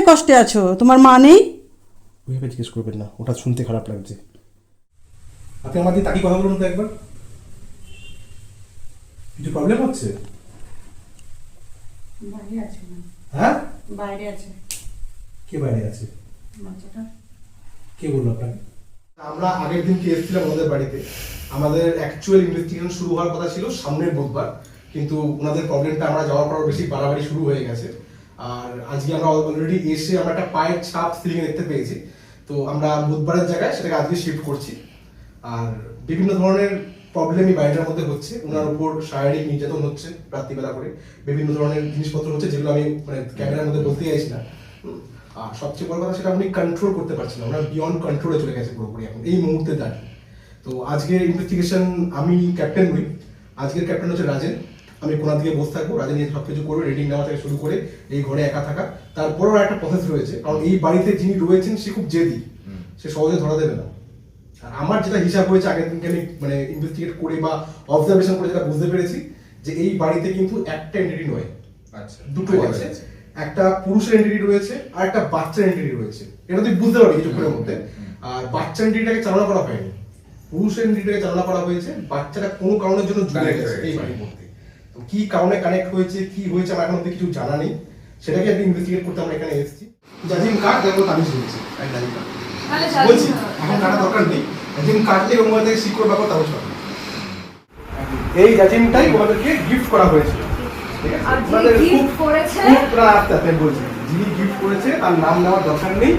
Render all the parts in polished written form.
কষ্টে আছো, তোমার মা নেই? ওইভাবে জিজ্ঞেস করবেন না, ওটা শুনতে খারাপ লাগছে। আপনি আমার দিয়ে তাকি কথা বলুন তো একবার। কিছু প্রবলেম হচ্ছে? বাইরে আছে। হ্যাঁ, বাইরে আছে। কে বাইরে আছে? বাচ্চাটা। কে বললো আপনাকে? আমরা আগের দিনকে এসেছিলাম আমাদের বাড়িতে। আমাদের অ্যাকচুয়াল ইনভেস্টিগেশন শুরু হওয়ার কথা ছিল সামনের বুধবার, কিন্তু ওনাদের প্রবলেমটা আমরা যাওয়ার পর বেশি বাড়াবাড়ি শুরু হয়ে গেছে। আর আজকে আমরা অলরেডি এসে আমরা একটা পায়ের ছাপ সিলিংয়ে দেখতে পেয়েছি। তো আমরা বুধবারের জায়গায় সেটাকে আজকে শিফট করছি। আর বিভিন্ন ধরনের প্রবলেমই বাড়িটার মধ্যে হচ্ছে। ওনার উপর শারীরিক নির্যাতন হচ্ছে রাত্রিবেলা করে, বিভিন্ন ধরনের জিনিসপত্র হচ্ছে যেগুলো আমি মানে ক্যামেরার মধ্যে বলতে চাইছি না। আর সবচেয়ে বড় কথা, সেটা আপনি কন্ট্রোল করতে পারছেন না, ওনার বিয়ন্ড কন্ট্রোলে চলে গেছে পুরোপুরি এখন এই মুহূর্তে দাঁড়িয়ে। তো আজকের ইনভেস্টিগেশন আমি ক্যাপ্টেন নই, আজকের ক্যাপ্টেন হচ্ছে রাজেন। আমি কোনার দিকে বসে থাকবো, রাজেন নিয়ে সব কিছু করবে, রেটিং নেওয়া থেকে শুরু করে এই ঘরে একা থাকা। তারপরেও একটা প্রসেস রয়েছে, কারণ এই বাড়িতে যিনি রয়েছেন সে খুব জেদি, সে সহজে ধরা দেবে না। আর আমার যেটা হিসাব হয়েছে আগের দিনকে আমি মানে ইনভেস্টিগেট করে বা অবজারভেশন করে যেটা বুঝতে পেরেছি, যে এই বাড়িতে কিন্তু একটা এন্টিটি নয়, আচ্ছা, দুটো আছে। একটা পুরুষের এন্টিটি রয়েছে আর একটা বাচ্চার এন্টিটি রয়েছে, এটা তুই বুঝতে পারবি কিছুক্ষণের মধ্যে। আর বাচ্চার এন্টিটিটাকে চালনা করা হয়নি, পুরুষের এন্টিটিটাকে চালনা করা হয়েছে। বাচ্চাটা কোনো কারণের জন্য জুড়ে গেছে এই বাড়ির মধ্যে। তো কি কারণে কানেক্ট হয়েছে, কি হয়েছে আমার এখন অব্দি কিছু জানা নেই, সেটাকে একটু ইনভেস্টিগেট করতে আমরা এখানে এসেছি। জাজিম কার্ড দেখো তাবিজ রয়েছে, বলছি এখন কাটা দরকার নেই। জাজিম কাটলে ওর থেকে সিকিউর ব্যাপার তাও সব। এই জাজিমটাই ওনাদেরকে গিফট করা হয়েছিল, ঠিক আছে? ওনাদের খুব আস্তে আস্তে বলছি, যিনি গিফট করেছে তার নাম নেওয়ার দরকার নেই।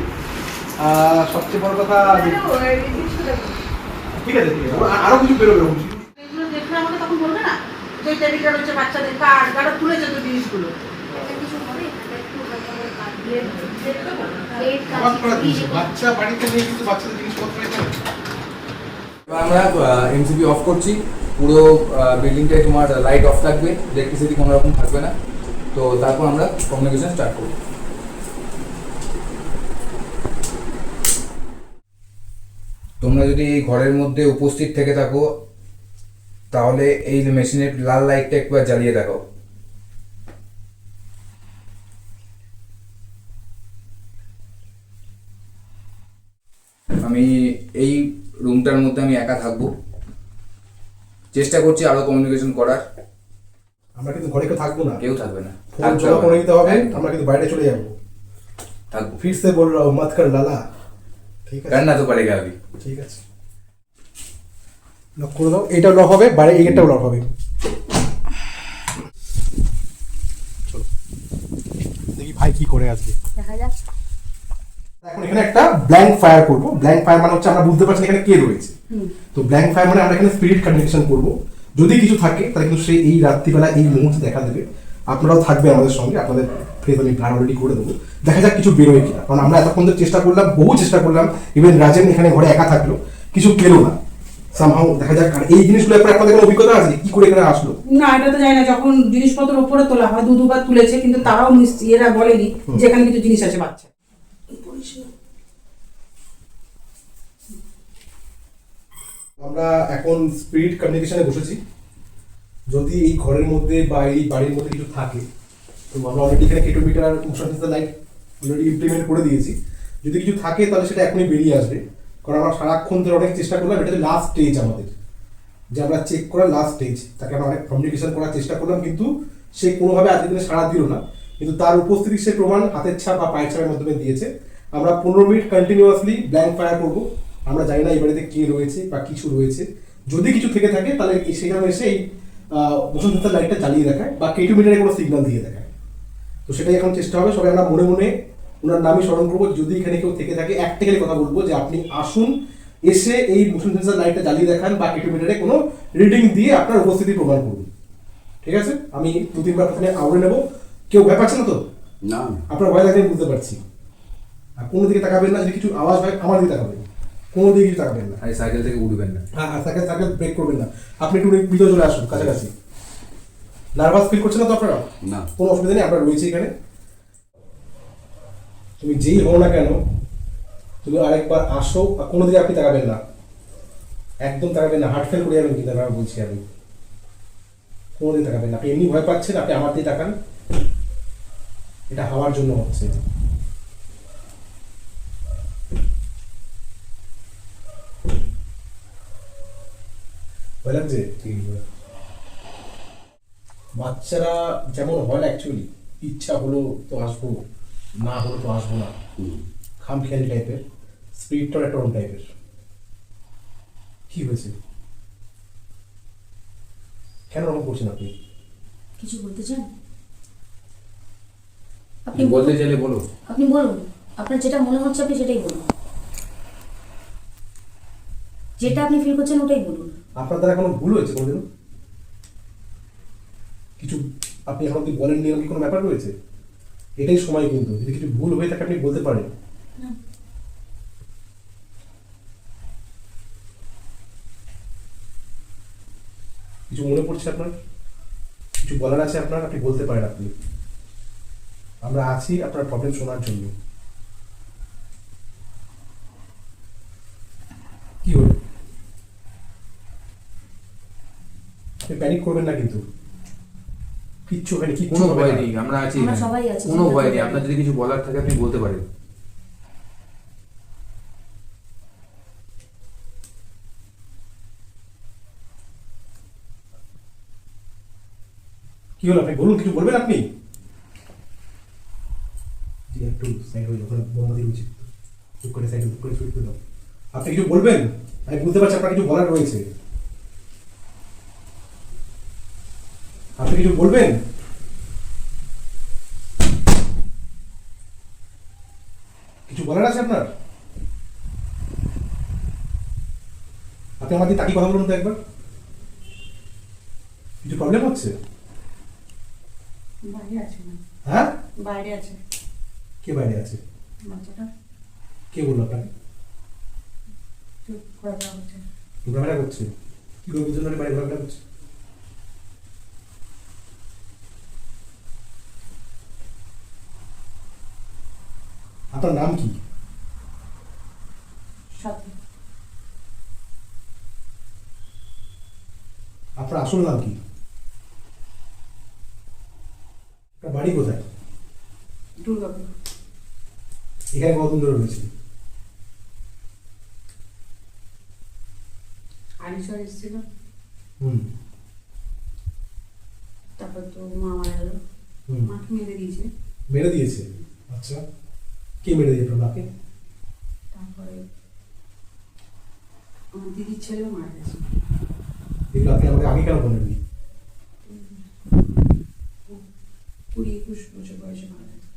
সবচেয়ে বড় কথা, ঠিক আছে ঠিক আছে, আরো কিছু বেরোবে। এগুলো দেখলে আমাকে তখন বলবে না যে টেবিলটা রয়েছে বাচ্চাদের কার্ড গাড়া তুলেছে তো জিনিসগুলো। বাচ্চা বাড়িতে নিয়ে কিন্তু বাচ্চাদের জিনিসপত্র আমরা এমসিবি অফ করছি, পুরো বিল্ডিংটায় তোমার লাইট অফ থাকবে, ইলেকট্রিসিটি কোনো রকম থাকবে না। তো তারপর আমরা কমিউনিকেশন স্টার্ট করব। তোমরা যদি এই ঘরের মধ্যে উপস্থিত থেকে থাকো, তাহলে এই মেশিনের লাল লাইটটা একবার জ্বালিয়ে দেখো। আমি এই রুমটার মধ্যে আমি একা থাকবো, চেষ্টা করছি আরো কমিউনিকেশন করার। আমরা কিন্তু ঘরে কেউ থাকবো না, কেউ থাকবে না, ফোন জমা করে নিতে হবে, আমরা কিন্তু বাইরে চলে যাবো। থাকবো, फिर से बोल रहा हूँ मत कर लाला, ঠিক আছে? करना तो पड़ेगा अभी। ঠিক আছে, লক করে দাও। এটা লক হবে, বাইরে এই গেটটাও লক হবে। চলো দেখি ভাই কি করে আজকে, দেখা যাক। এখন এখানে একটা ব্ল্যাঙ্ক ফায়ার করব। ব্ল্যাঙ্ক ফায়ার মানে হচ্ছে আমরা বুঝতে পারছি না এখানে কে রয়েছে। তো ব্ল্যাঙ্ক ফায়ার মানে আমরা এখানে স্পিরিট কমিউনিকেশন করব। যদি কিছু থাকে তাহলে কিন্তু সে এই রাত্রিবেলা এই মুহূর্তে দেখা দেবে। আপনারাও থাকবে আমাদের সঙ্গে, আপনাদের ফেস আমি ব্লার অলরেডি করে দেবো। দেখা যাক কিছু বেরোয় কিনা, কারণ আমরা এতক্ষণ ধরে চেষ্টা করলাম, বহু চেষ্টা করলাম। ইভেন রাজেন এখানে ঘরে একা থাকলো, কিছু পেলো না। সামহাও দেখা যাক। আর এই জিনিসগুলো আপনার আপনাদের কোনো অভিজ্ঞতা আছে কি করে এখানে আসলো? না, এটা তো জানি না। যখন জিনিসপত্র উপরে তোলা হয় দুবার তুলেছে, কিন্তু তারাও এরা বলেনি যে এখানে কিছু জিনিস আছে বাচ্চা। আমরা এখন স্পিরিট কমিউনিকেশনে বসেছি। যদি এই ঘরের মধ্যে বা এই বাড়ির মধ্যে কিছু থাকে, তো আমরা অলরেডি এখানে কেটোমিটার মোশন লাইট অলরেডি ইমপ্লিমেন্ট করে দিয়েছি। যদি কিছু থাকে তাহলে সেটা এখনই বেরিয়ে আসবে, কারণ আমরা সারাক্ষণ ধরে অনেক চেষ্টা করলাম। এটা হচ্ছে লাস্ট স্টেজ আমাদের, যে আমরা চেক করার লাস্ট স্টেজ। তাকে আমরা অনেক কমিউনিকেশন করার চেষ্টা করলাম, কিন্তু সে কোনোভাবে আজকের দিনে সাড়া দিল না। কিন্তু তার উপস্থিতি সে প্রমাণ হাতের ছাপ বা পায়ের ছাপের মাধ্যমে দিয়েছে। আমরা 15 মিনিট কন্টিনিউয়াসলি ব্ল্যাঙ্ক ফায়ার করবো। আমরা জানি না এই বাড়িতে কে রয়েছে বা কিছু রয়েছে। যদি কিছু থেকে থাকে তাহলে সেখানে এসে এই বসন্ত লাইটটা জ্বালিয়ে দেখায় বা কেটোমিটারে কোনো সিগন্যাল দিয়ে দেখায়। তো সেটাই এখন চেষ্টা হবে। সবাই আমরা মনে মনে ওনার নামই স্মরণ করবো। যদি এখানে কেউ থেকে থাকে, একটা খালি কথা বলবো যে আপনি আসুন, এসে এই মোশন সেন্সর লাইটটা জ্বালিয়ে দেখান বা কেটোমিটারে কোনো রিডিং দিয়ে আপনার উপস্থিতি প্রমাণ করুন। ঠিক আছে? আমি 2-3 বার প্রথমে আউড়ে নেবো। কেউ ভয় পাচ্ছে না তো? না, আপনার ভয় লাগে বুঝতে পারছি। আর কোনো দিকে তাকাবেন না, যদি কিছু আওয়াজ হয় আমার দিকে তাকাবেন, কোনো দিকে কিছু তাকাবেন না। এই সাইকেল থেকে উঠবেন না। হ্যাঁ, সাইকেল ব্রেক করবেন না। আপনি একটু ভিতরে চলে আসুন কাছাকাছি। নার্ভাস ফিল করছেন না তো আপনারা? না, কোনো অসুবিধা নেই, আমরা রয়েছি এখানে। তুমি যেই হও না কেন, তুমি আরেকবার আসো। আর কোনো দিকে আপনি তাকাবেন না, একদম তাকাবেন না। হার্ট ফেল করে যাবেন কিন্তু আমি বলছি, আমি কোনো দিকে তাকাবেন না। আপনি এমনি ভয় পাচ্ছেন, আপনি আমার দিকে তাকান। এটা হাওয়ার জন্য হচ্ছে। ভয় লাগছে? ঠিক আছে। বাচ্চারা যেমন হয় না অ্যাকচুয়ালি, ইচ্ছা হলো তো আসবো, না হলো তো আসবো না, খামখেয়ালি টাইপের, স্পিরিটটা একটা অন্য টাইপের। কি হয়েছে? কেন ওরকম করছেন আপনি? কিছু বলতে চান? আপনি বলতে চাইলে বলো। আপনি বলুন, আপনার যেটা মনে হচ্ছে আপনি সেটাই বলুন, যেটা আপনি ফিল করছেন ওটাই বলুন। আপনার দ্বারা কোনো ভুল হয়েছে কোনোদিন? কিছু আপনি এখন অব্দি বলেননি, এরকম কি কোনো ব্যাপার রয়েছে? এটাই সময়, কিন্তু যদি কিছু ভুল হয়ে থাকে আপনি বলতে পারেন। না। কিছু মনে পড়ছে আপনার? কিছু বলার আছে আপনার? আপনি বলতে পারেন। আপনি, আমরা আছি আপনার প্রবলেম শোনার জন্য। কি হলো? আপনি প্যানিক করবেন না কিন্তু, কিচ্ছু হয়নি, কিচ্ছু কোনো হবে ভয় না। নেই, আমরা আছি আমরা এখানে। সবাই আছি, কোনো চিন্তা ভয় নেই, করবেন না। আপনার যদি কিছু বলার থাকে আপনি বলতে পারেন। কি হলো? আপনি বলুন, কিছু বলবেন আপনি? জি, একটু সাইড হয়ে যাও, ওখানে মোমবাতি রয়েছে, চুপ করে সাইড করে শুরু করে দাও। আপনি কিছু বলবেন? আমি বুঝতে পারছি আপনার কিছু বলার রয়েছে। আপনি কিছু বলবেন? কিছু বলার আছে আপনার? আপনি আমার দিকে তাকিয়ে কথা বলুন তো একবার। কিছু প্রবলেম হচ্ছে? বাইরে আছে না, হ্যাঁ? বাইরে আছে কে বাইরে আছে? বাচ্চাটা, কে বললো আপনাকে? চুপ ঘোরাফেরা হচ্ছে। ঘোরাফেরা করছে? কি করে বুঝলেন না বাইরে ঘোরাফেরা করছে? আপনার নাম কি? সাথে আপনার আসল নাম কি? আপনার বাড়ি কোথায়? দুর্গাপুর। এখানে কতদিন ধরে রয়েছে? আরিশর এসেছিল, হুম তারপর তো মা মারা গেল, হুম। মাকে মেরে দিয়েছে। মেরে দিয়েছে? আচ্ছা, কে মেরে দিয়েছে আপনার মাকে? তারপরে আমার দিদির ছেলেও মারা গেছে। এগুলো আপনি আমাকে আগে কেন বলেননি? 20-21 বছর বয়সে মারা গেছে।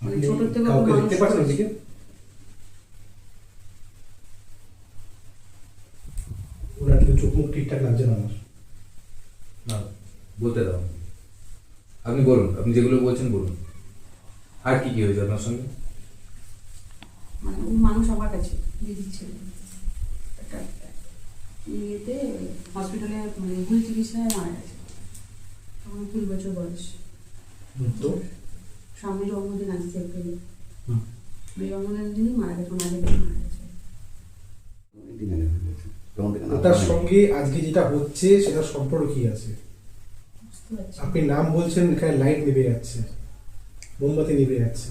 মানে আপনি ছোট থেকে কাউকে মানুষ দেখতে পাচ্ছেন করেছে। ওদিকে? ওনার কিন্তু চোখ মুখ ঠিকঠাক লাগছে না আমার। না, বলতে দাও। আপনি বলুন, আপনি যেগুলো বলছেন বলুন। আর কি কি হয়েছে আপনার সঙ্গে? মানে ও মানুষ আমার কাছে, দিদির ছেলে একটা ইয়েতে হসপিটালে মানে ভুল চিকিৎসায় মারা গেছে। তখন 20 বছর বয়স। তো সামনে জন্মদিন আসছে এপ্রিলে, হুম। ওই জন্মদিনের দিনই মারা গেছে, ওনার দিন মারা গেছে। ওটার সঙ্গে আজকে যেটা হচ্ছে সেটার সম্পর্ক কি আছে? বুঝতে পারছি। আপনি নাম বলছেন, এখানে লাইট নিভে যাচ্ছে, মোমবাতি নিভে যাচ্ছে,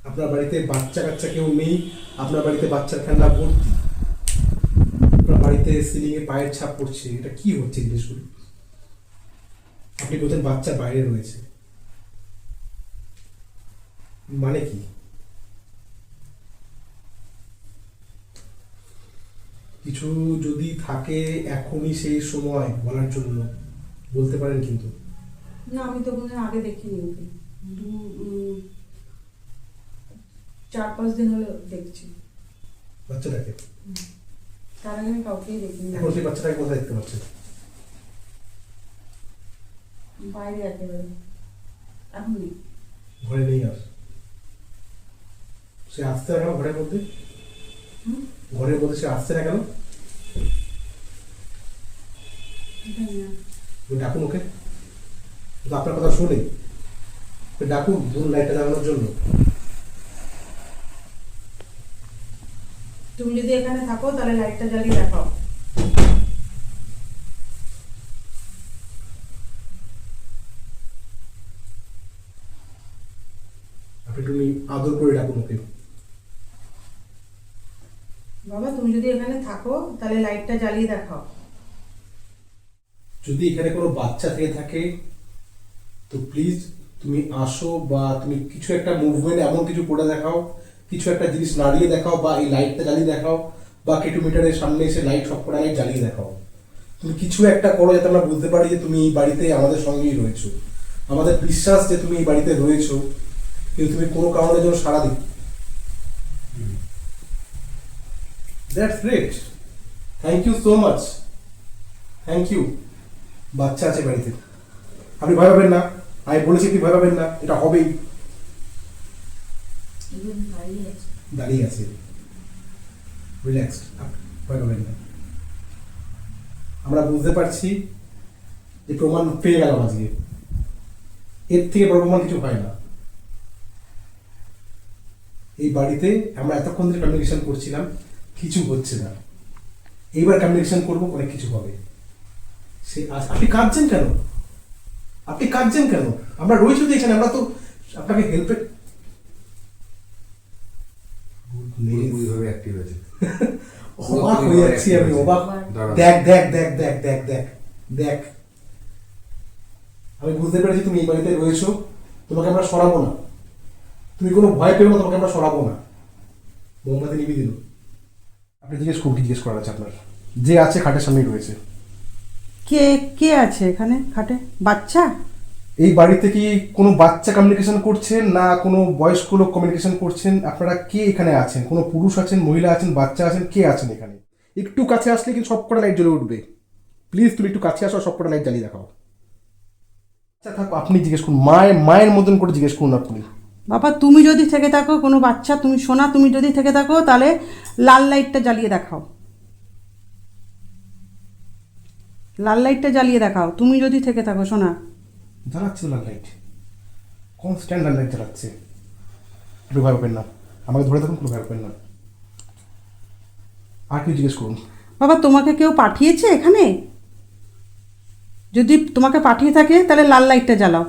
আপনার বাড়িতে বাচ্চা কাচ্চা কেউ নেই, আপনার বাড়িতে বাচ্চার খেলনা ভর্তি, আপনার বাড়িতে সিলিংয়ে পায়ের ছাপ পড়ছে, এটা কি হচ্ছে জিনিসগুলো? আপনি বলছেন বাচ্চা বাইরে রয়েছে, মানে কি? কিছু যদি থাকে এখনই সেই সময় বলার জন্য বলতে পারেন কিন্তু। না, আমি তো কোনদিন আগে দেখিনি ওকে, 4-5 দিন হলো দেখছি। বাচ্চাটাকে তার আগে আমি কাউকেই দেখিনি। এখন সেই বাচ্চাটাকে কোথায় দেখতে পাচ্ছেন? বাইরে একেবারে এখন নেই। ঘরে নেই আর? সে আসছে না কেন ঘরের মধ্যে? হুম? ঘরের মধ্যে সে আসছে না কেন? জানি না। তুমি ডাকুন ওকে, ও তো আপনার কথা শোনে। ওকে ডাকুন, বলুন লাইটটা জ্বালানোর জন্য। তুমি যদি এখানে থাকো তাহলে লাইটটা জ্বালিয়ে দেখাও। আপনি তুমি আদর করে ডাকুন ওকে। বাবা, তুমি যদি এখানে থাকো তাহলে লাইটটা জ্বালিয়ে দেখাও। যদি এখানে কোনো বাচ্চা থেকে থাকে তো প্লিজ তুমি আসো, বা তুমি কিছু একটা মুভমেন্ট এমন কিছু করে দেখাও, কিছু একটা জিনিস নাড়িয়ে দেখাও, বা এই লাইটটা জ্বালিয়ে দেখাও, বা কেটোমিটারের সামনে এসে লাইট সবকটা লাইট জ্বালিয়ে দেখাও। তুমি কিছু একটা করো যাতে আমরা বুঝতে পারি যে তুমি এই বাড়িতে আমাদের সঙ্গেই রয়েছো। আমাদের বিশ্বাস যে তুমি এই বাড়িতে রয়েছো, কিন্তু তুমি কোনো কারণের জন্য সাড়া দিও। That's great, thank you so much, thank you. বাচ্চা আছে বাড়িতে, আপনি ভয় পাবেন না, আমি বলেছি আপনি ভয় পাবেন না, এটা হবেই। এগুলো দাঁড়িয়ে আছে। দাঁড়িয়ে আছে, রিল্যাক্সড, ভয় পাবেন না। আমরা বুঝতে পারছি যে প্রমাণ পেয়ে গেল আজকে, এর থেকে বড় প্রমাণ কিছু হয় না। এই বাড়িতে আমরা এতক্ষণ ধরে কমিউনিকেশন করছিলাম, কিছু হচ্ছে না। এইবার কমিউনিকেশন করবো, অনেক কিছু হবে। সে আপনি কাঁদছেন কেন? আপনি কাঁদছেন কেন? আমরা রয়েছি তো এখানে, আমরা তো আপনাকে হেল্পে পুরোপুরিভাবে অ্যাক্টিভ হয়েছে। অবাক হয়ে যাচ্ছি আমি, অবাক। দাঁড়াও। দেখ দেখ দেখ দেখ দেখ দেখ দেখ, আমি বুঝতে পেরেছি তুমি এই বাড়িতে রয়েছো, তোমাকে আমরা সরাবো না। তুমি কোনো ভয় পেও না, তোমাকে আমরা সরাবো না। মোমবাতি নিবি দিল। আপনি জিজ্ঞেস করুন, কি জিজ্ঞেস করার আছে আপনার? যে আছে খাটের সামনেই রয়েছে। কে কে আছে এখানে খাটে? বাচ্চা? এই বাড়িতে কি কোনো বাচ্চা কমিউনিকেশন করছেন, না কোনো বয়স্ক লোক কমিউনিকেশন করছেন? আপনারা কে এখানে আছেন? কোনো পুরুষ আছেন, মহিলা আছেন, বাচ্চা আছেন, কে আছেন এখানে? একটু কাছে আসলে কিন্তু সবকটা লাইট জ্বলে উঠবে। প্লিজ তুমি একটু কাছে আসো, সবকটা লাইট জ্বালিয়ে দেখাও। আচ্ছা থাকো, আপনি জিজ্ঞেস করুন, মায়ের মতন করে জিজ্ঞেস করুন আপনি। বাবা তুমি যদি থেকে থাকো, কোনো বাচ্চা, তুমি সোনা, তুমি যদি থেকে থাকো তাহলে লাল লাইটটা জ্বালিয়ে দেখাও। লাল লাইটটা জ্বালিয়ে দেখাও তুমি যদি থেকে থাকো সোনা। জ্বালাচ্ছে তো লাল লাইট, কনস্ট্যান্ট লাল লাইট জ্বালাচ্ছে। একটু ভয় পাবেন না, আমাকে ধরে থাকুন, কোনো ভয় পাবেন না। আর কি জিজ্ঞেস করুন। বাবা তোমাকে কেউ পাঠিয়েছে এখানে? যদি তোমাকে পাঠিয়ে থাকে তাহলে লাল লাইটটা জ্বালাও।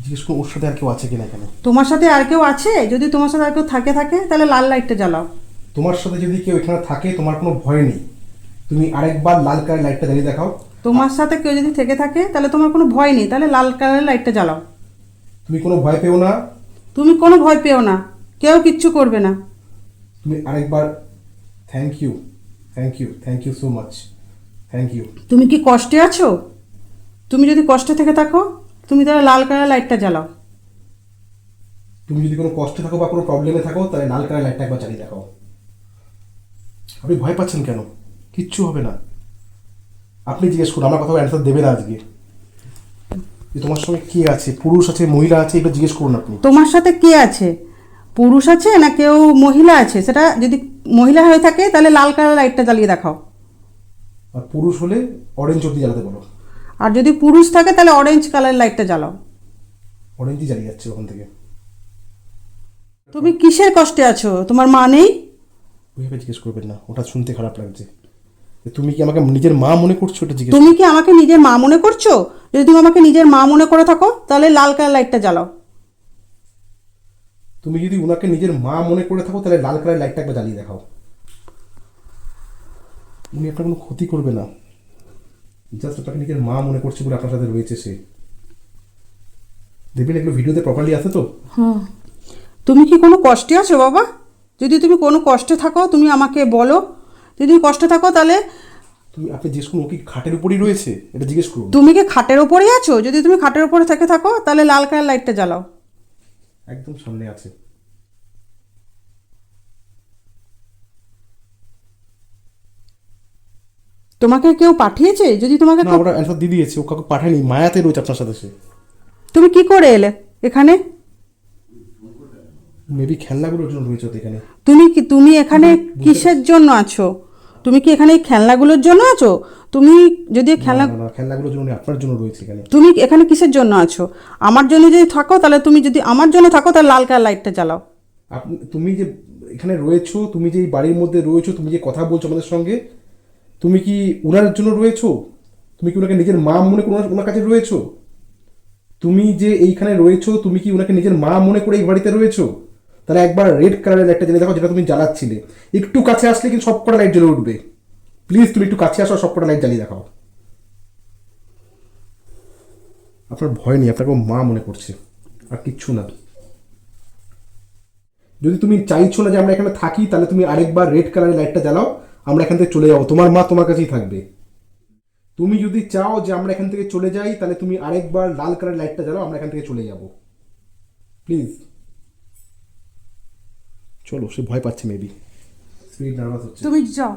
জিজ্ঞেস করুন ওর সাথে আর কেউ আছে কিনা এখানে। তোমার সাথে আর কেউ আছে? যদি তোমার সাথে আর কেউ থাকে তাহলে লাল লাইটটা জ্বালাও। তোমার সাথে যদি কেউ এখানে থাকে, তোমার কোনো ভয় নেই, তুমি আরেকবার লাল কালার লাইটটা জ্বালিয়ে দেখাও। তোমার সাথে কেউ যদি থেকে থাকে তাহলে তোমার কোনো ভয় নেই, তাহলে লাল কালারের লাইটটা জ্বালাও। তুমি কোনো ভয় পেও না, তুমি কোনো ভয় পেও না, কেউ কিচ্ছু করবে না। তুমি আরেকবার। Thank you, thank you, thank you so much, thank you. তুমি কি কষ্টে আছো? তুমি যদি কষ্টে থেকে থাকো তুমি তাহলে লাল কালার লাইটটা জ্বালাও। তুমি যদি কোনো কষ্টে থাকো বা কোনো প্রবলেমে থাকো, তাহলে লাল কালার লাইটটা একবার জ্বালিয়ে দেখাও। আপনি ভয় পাচ্ছেন কেন? কিচ্ছু হবে না। আপনি জিজ্ঞেস করুন, আমার কথা অ্যান্সার দেবে না আজকে। যে তোমার সঙ্গে কে আছে, পুরুষ আছে, মহিলা আছে, এটা জিজ্ঞেস করুন আপনি। তোমার সাথে কে আছে? পুরুষ আছে না কেউ মহিলা আছে? সেটা যদি মহিলা হয়ে থাকে তাহলে লাল কালার লাইটটা জ্বালিয়ে দেখাও। আর পুরুষ হলে অরেঞ্জ অব্দি জ্বালাতে বলো। আর যদি পুরুষ থাকে তাহলে অরেঞ্জ কালার লাইটটা জ্বালাও। অরেঞ্জই জ্বালিয়ে যাচ্ছে ওখান থেকে। তুমি কিসের কষ্টে আছো? তোমার মা নেই? ওইভাবে জিজ্ঞেস করবেন না, ওটা শুনতে খারাপ লাগছে। যে তুমি কি আমাকে নিজের মা মনে করছো, এটা জিজ্ঞেস। তুমি কি আমাকে নিজের মা মনে করছো? যদি তুমি আমাকে নিজের মা মনে করে থাকো তাহলে লাল কালার লাইটটা জ্বালাও। তুমি যদি ওনাকে নিজের মা মনে করে থাকো, তাহলে লাল কালার লাইটটা একবার জ্বালিয়ে দেখাও। উনি আপনার কোনো ক্ষতি করবে না, জাস্ট আপনাকে নিজের মা মনে করছে বলে আপনার সাথে রয়েছে সে। দেখবেন এগুলো ভিডিওতে প্রপারলি আছে তো। হ্যাঁ, তুমি কি কোনো কষ্টে আছো বাবা? যদি তুমি কোনো কষ্টে থাকো তুমি আমাকে বলো। যদি কষ্টে থাকো তাহলে আপনি জিজ্ঞেস করুন, ও কি খাটের উপরই রয়েছে, এটা জিজ্ঞেস করুন। তুমি কি খাটের ওপরেই আছো? যদি তুমি খাটের ওপরে থেকে থাকো তাহলে লাল কালার লাইটটা জ্বালাও। একদম সামনে আছে। তোমাকে কেউ পাঠিয়েছে? যদি তোমাকে না, কেউ- ওরা অ্যান্সার দিয়ে দিয়েছে, ও কাউকে পাঠায়নি, মায়াতে রয়েছে আপনার সাথে সে। তুমি কি করে এলে এখানে? মেবি খেলনাগুলোর জন্য রয়েছে তো এখানে। তুমি এখানে কিসের জন্য আছো? তুমি কি এখানে এই খেলনাগুলোর জন্য আছো? তুমি যদি খেলনা না, খেলনাগুলোর জন্য নয়, আপনার জন্য রয়েছে এখানে। তুমি এখানে কিসের জন্য আছো? আমার জন্য যদি থাকো তাহলে তুমি যদি আমার জন্য থাকো তাহলে লাল কালার লাইটটা জ্বালাও। তুমি যে এখানে রয়েছো, তুমি যে এই বাড়ির মধ্যে রয়েছো, তুমি যে কথা বলছো আমাদের সঙ্গে, তুমি কি ওনার জন্য রয়েছো? তুমি কি ওনাকে নিজের মা মনে করে ওনার কাছে রয়েছো? তুমি যে এইখানে রয়েছো, তুমি কি ওনাকে নিজের মা মনে করে এই বাড়িতে রয়েছো? তাহলে একবার রেড কালারের লাইটটা জ্বালিয়ে দেখো, যেটা তুমি জ্বালাচ্ছিলে। একটু কাছে আসলে কিন্তু সব কটা লাইট জ্বলে উঠবে। প্লিজ তুমি একটু কাছে আসো, সবকটা লাইট জ্বালিয়ে দেখাও। আপনার ভয় নেই, আপনাকে ও মা মনে করছে, আর কিচ্ছু না। যদি তুমি চাইছো না যে আমরা এখানে থাকি, তাহলে তুমি আরেকবার রেড কালারের লাইটটা জ্বালাও, আমরা এখান থেকে চলে যাবো, তোমার মা তোমার কাছেই থাকবে। তুমি যদি চাও যে আমরা এখান থেকে চলে যাই, তাহলে তুমি আরেকবার লাল কালারের লাইটটা জ্বালাও, আমরা এখান থেকে চলে যাব, প্লিজ। চলো, সে ভয় পাচ্ছে মেবি, স্পিড নার্ভাস হচ্ছে। তুমি যাও।